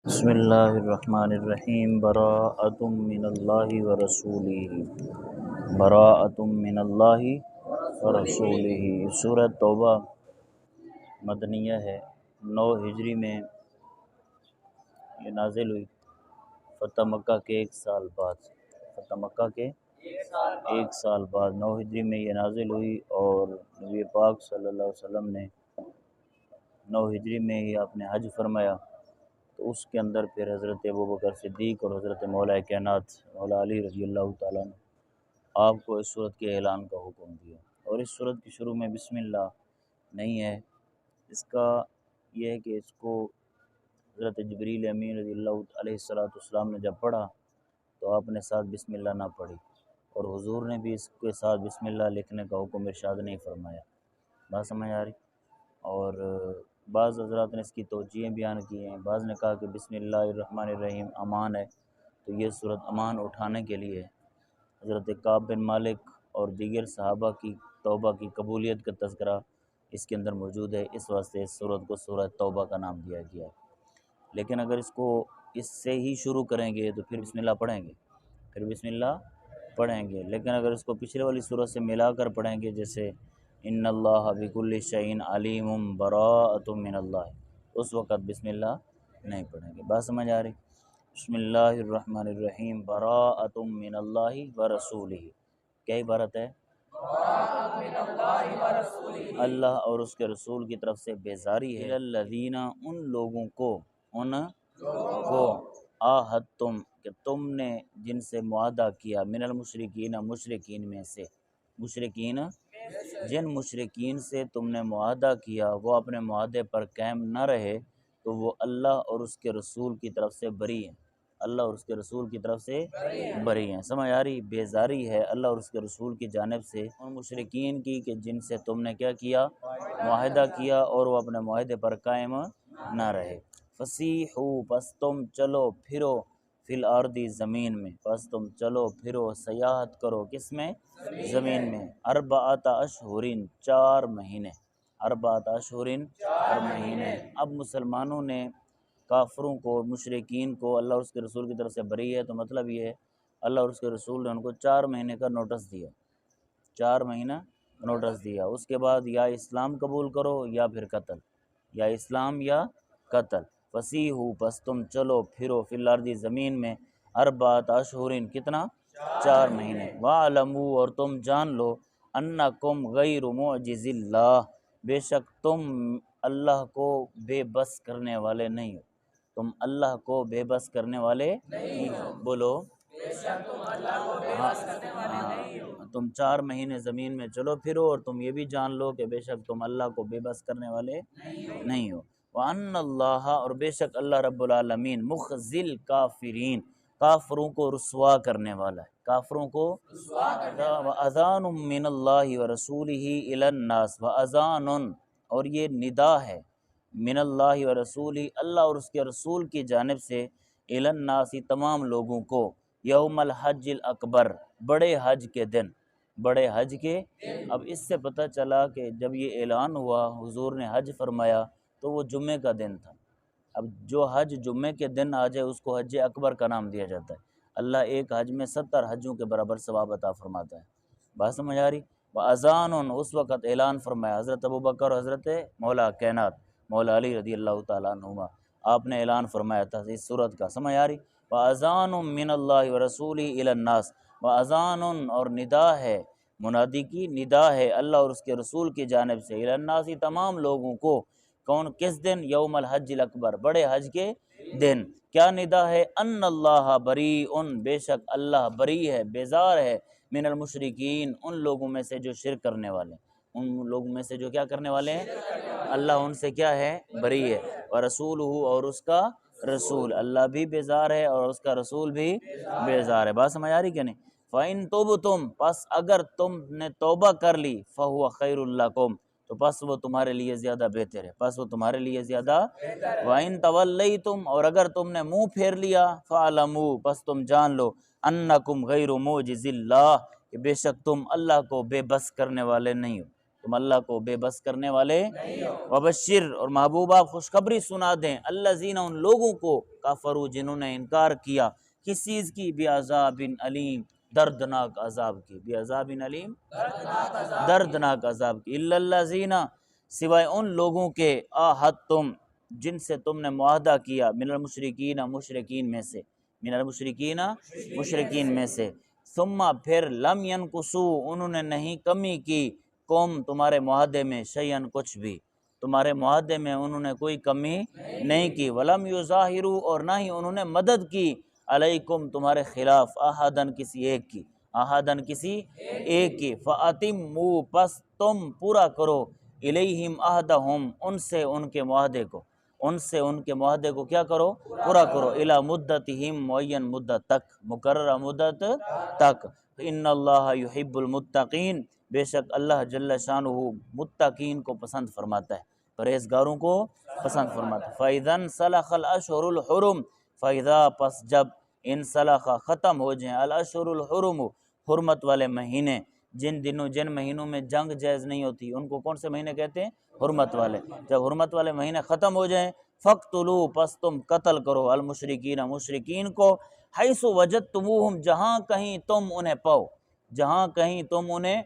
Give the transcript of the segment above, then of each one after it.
بسم اللہ الرحمن الرحیم براءۃ من اللہ ورسولہ براءۃ من اللہ ورسولہ۔ سورہ توبہ مدنیہ ہے، 9 ہجری میں یہ نازل ہوئی، فتح مکہ کے 1 سال بعد، فتح مکہ کے 1 سال بعد 9 ہجری میں یہ نازل ہوئی، اور نبی پاک صلی اللہ علیہ وسلم نے 9 ہجری میں ہی آپ نے حج فرمایا، تو اس کے اندر پھر حضرت ابوبکر صدیق اور حضرت مولا کائنات مولا علی رضی اللہ تعالیٰ عنہ آپ کو اس صورت کے اعلان کا حکم دیا۔ اور اس صورت کی شروع میں بسم اللہ نہیں ہے، اس کا یہ ہے کہ اس کو حضرت جبریل امین رضی اللہ علیہ السلام نے جب پڑھا تو آپ نے ساتھ بسم اللہ نہ پڑھی، اور حضور نے بھی اس کے ساتھ بسم اللہ لکھنے کا حکم ارشاد نہیں فرمایا۔ بات سمجھ آ رہی؟ اور بعض حضرات نے اس کی توجیہیں بیان کی ہیں، بعض نے کہا کہ بسم اللہ الرحمن الرحیم امان ہے، تو یہ صورت امان اٹھانے کے لیے ہے۔ حضرت کعب بن مالک اور دیگر صحابہ کی توبہ کی قبولیت کا تذکرہ اس کے اندر موجود ہے، اس واسطے اس صورت کو سورہ توبہ کا نام دیا گیا ہے۔ لیکن اگر اس کو اس سے ہی شروع کریں گے تو پھر بسم اللہ پڑھیں گے، پھر بسم اللہ پڑھیں گے، لیکن اگر اس کو پچھلے والی صورت سے ملا کر پڑھیں گے، جیسے ان اللہ بکل شیء علیم براءۃ من اللہ، اس وقت بسم اللہ نہیں پڑھیں گے۔ بات سمجھ آ رہی؟ بسم اللہ الرحمن الرحیم براءۃ من اللہ ورسولہ، کیا عبارت ہے؟ اللہ اور اس کے رسول کی طرف سے بیزاری ہے، الذین ان لوگوں کو، ان کو عاہدتم کہ تم نے جن سے معاہدہ کیا، من المشرکین مشرکین میں سے، مشرکین جن مشرکین سے تم نے معاہدہ کیا وہ اپنے معاہدے پر قائم نہ رہے تو وہ اللہ اور اس کے رسول کی طرف سے بری ہیں، اللہ اور اس کے رسول کی طرف سے بری ہیں۔ سمجھ آ رہی؟ بیزاری ہے اللہ اور اس کے رسول کی جانب سے ان مشرکین کی کہ جن سے تم نے کیا کیا، معاہدہ کیا، اور وہ اپنے معاہدے پر قائم نہ رہے۔ فسیحوا پس تم چلو پھرو، فی الارض زمین میں، پس تم چلو پھرو سیاحت کرو، کس میں؟ زمین میں، اربعۃ اشہر 4 مہینے، اربعۃ اشہر 4 مہینے۔ اب مسلمانوں نے کافروں کو، مشرکین کو اللہ اور اس کے رسول کی طرف سے بری ہے، تو مطلب یہ ہے اللہ اور اس کے رسول نے ان کو 4 مہینے کا نوٹس دیا، 4 مہینہ نوٹس دیا، اس کے بعد یا اسلام قبول کرو یا پھر قتل، یا اسلام یا قتل۔ فسیحوا پس تم چلو پھرو، فی الارض زمین میں، اربعۃ اشہر کتنا؟ 4 مہینے۔ وَاعْلَمُوا اور تم جان لو، انکم غیر معجز اللہ بے شک تم اللہ کو بے بس کرنے والے نہیں ہو، تم اللہ کو بے بس کرنے والے نہیں ہو، بولو تم 4 مہینے زمین میں چلو پھرو، اور تم یہ بھی جان لو کہ بے شک تم اللہ کو بے بس کرنے والے نہیں ہو۔ وَأَنَّ اللَّهَ اور بے شک اللہ رب العالمین مُخْزِي الْكَافِرِينَ کافروں کو رسوا کرنے والا ہے، کافروں کو وَأَذَانٌ مِّنَ اللَّهِ وَرَسُولِهِ إِلَى النَّاسِ وَأَذَانٌ اور یہ ندا ہے، من اللہ ورسولہ اللہ اور اس کے رسول کی جانب سے، إِلَى النَّاسِ تمام لوگوں کو، یوم الحج الاکبر بڑے حج کے دن، بڑے حج کے۔ اب اس سے پتہ چلا کہ جب یہ اعلان ہوا حضور نے حج فرمایا تو وہ جمعے کا دن تھا، اب جو حج جمعے کے دن آ جائے اس کو حج اکبر کا نام دیا جاتا ہے، اللہ ایک حج میں 70 حجوں کے برابر ثواب عطا فرماتا ہے۔ بات سمجھ آ رہی؟ وَأَذَانٌ اس وقت اعلان فرمایا حضرت ابوبکر اور حضرت مولا کائنات مولا علی رضی اللہ تعالیٰ عنہما، آپ نے اعلان فرمایا تھا اس صورت کا، سمجھ آ رہی؟ وَأَذَانٌ مِّنَ اللَّهِ وَرَسُولِهِ إِلَى النَّاسِ وَأَذَانٌ اور ندا ہے، منادی کی ندا ہے اللہ اور اس کے رسول کی جانب سے، إِلَى النَّاسِ تمام لوگوں کو، کون کس دن؟ یوم الحج الاکبر بڑے حج کے دن۔ کیا ندا ہے؟ ان اللہ بریء بے شک اللہ بری ہے، بیزار ہے، من المشرکین ان لوگوں میں سے جو شرک کرنے والے، ان لوگوں میں سے جو کیا کرنے والے ہیں، اللہ ان سے کیا ہے؟ بری ہے، ورسولہ اور اس کا رسول، اللہ بھی بیزار ہے اور اس کا رسول بھی بیزار ہے۔ بات سمجھ آ رہی کہ نہیں؟ فَإِن تُبْتُمْ پس اگر تم نے توبہ کر لی، فَهُوَ خَيْرٌ لَكُمْ تو پس وہ تمہارے لیے زیادہ بہتر ہے، پس وہ تمہارے لیے زیادہ وَإِن تَوَلَّيْتُمْ اور اگر تم نے منہ پھیر لیا، فَاعْلَمُوا پس تم جان لو، أَنَّكُمْ غَيْرُ مُعْجِزِ اللَّهِ کہ بے شک تم اللہ کو بے بس کرنے والے نہیں ہو، تم اللہ کو بے بس کرنے والے وبشر اور محبوب آپ خوشخبری سنا دیں الذین ان لوگوں کو کفروا جنہوں نے انکار کیا کس چیز کی بعذاب علیم دردناک عذاب کی بعذاب علیم دردناک عذاب کی الا الذین سوائے ان لوگوں کے آہدتم جن سے تم نے معاہدہ کیا من المشرکین مشرکین میں سے من المشرکین مشرکین میں سے ثم پھر لم ینقصوا انہوں نے نہیں کمی کی قوم تمہارے معاہدے میں شیئن کچھ بھی تمہارے معاہدے میں انہوں نے کوئی کمی نہیں کی ولم یظاہروا اور نہ ہی انہوں نے مدد کی علیکم تمہارے خلاف احدن کسی ایک کی احدن کسی ایک کی فاتموا پس تم پورا کرو الیہم عہدہم ان سے ان کے معاہدے کو ان سے ان کے معاہدے کو کیا کرو پورا کرو الی مدتہم معین مدت تک مقررہ مدت تک ان اللہ یحب المتقین بے شک اللہ جل شانہ متقین کو پسند فرماتا ہے پرہیزگاروں کو پسند فرماتا ہے فَإِذَا انْسَلَخَ الْأَشْهُرُ الْحُرُمُ فَإِذَا پس جب انسلخ ختم ہو جائیں الاشہر الحرم حرمت والے مہینے جن مہینوں میں جنگ جائز نہیں ہوتی ان کو کون سے مہینے کہتے ہیں حرمت والے جب حرمت والے مہینے ختم ہو جائیں فَاقْتُلُوا پس تم قتل کرو المشرکین مشرکین کو حیث وجدتموہم جہاں کہیں تم انہیں پاؤ جہاں کہیں تم انہیں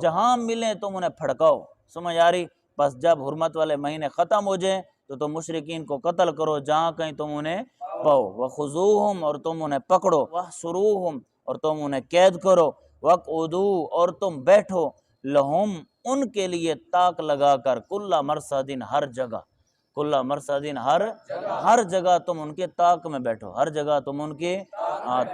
جہاں ملیں تم انہیں پھڑکاؤ سمجھ آ رہی بس جب حرمت والے مہینے ختم ہو جائیں تو تم مشرکین کو قتل کرو جہاں کہیں تم انہیں پاؤ وَخُذُوهُمْ اور تم انہیں پکڑو وَاحْصُرُوهُمْ اور تم انہیں قید کرو وَاقْعُدُوا اور تم بیٹھو لہم ان کے لیے طاق لگا کر کل مرصد ہر جگہ کل مرصد ہر جگہ تم ان کے طاق میں بیٹھو ہر جگہ تم ان کے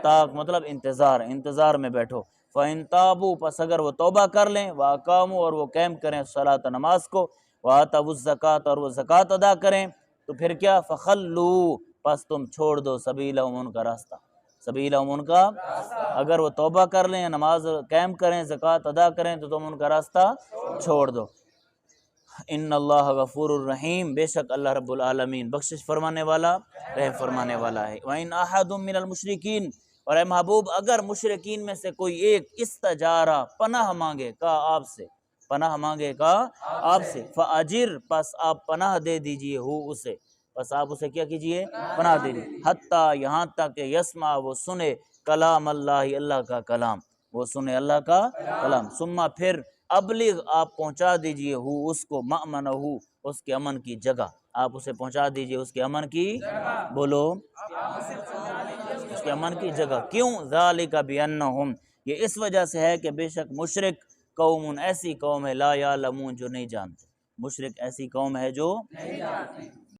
طاق مطلب انتظار میں بیٹھو فَإِن تَابُوا پس اگر وہ توبہ کر لیں وَأَقَامُوا اور وہ قائم کریں الصَّلَاةَ نماز کو وَآتَوُا الزَّکَاةَ اور وہ زکوٰۃ ادا کریں تو پھر کیا فَخَلُّوا پس تم چھوڑ دو سبیلہم ان کا راستہ سبیلہم ان کا اگر وہ توبہ کر لیں نماز قائم کریں زکوٰۃ ادا کریں تو تم ان کا راستہ چھوڑ دو ان اللہ غفور الرحیم بے شک اللہ رب العالمین بخشش فرمانے والا رحم فرمانے والا ہے وَإِنْ أَحَدٌ مِّنَ الْمُشْرِكِينَ اور اے محبوب اگر مشرکین میں سے کوئی ایک استجارہ پناہ مانگے کا آپ سے پناہ مانگے کا آپ سے فَأَجِرْ پس آپ پناہ دے دیجئے ہو اسے پس آپ اسے کیا کیجئے پناہ دے دیجئے حتیٰ یہاں تک کہ یسمع وہ سنے کلام اللہ اللہ کا کلام وہ سنے اللہ کا کلام ثم پھر ابلغ آپ پہنچا دیجئے ہو اس کو مأمنہ اس کے امن کی جگہ آپ اسے پہنچا دیجئے اس کے امن کی بولو اس کے امن کی جگہ کیوں ذالک بانہم یہ اس وجہ سے ہے کہ بے شک مشرک قوم ایسی قوم ہے لا یعلمون جو نہیں جانتے مشرک ایسی قوم ہے جو نہیں جانتے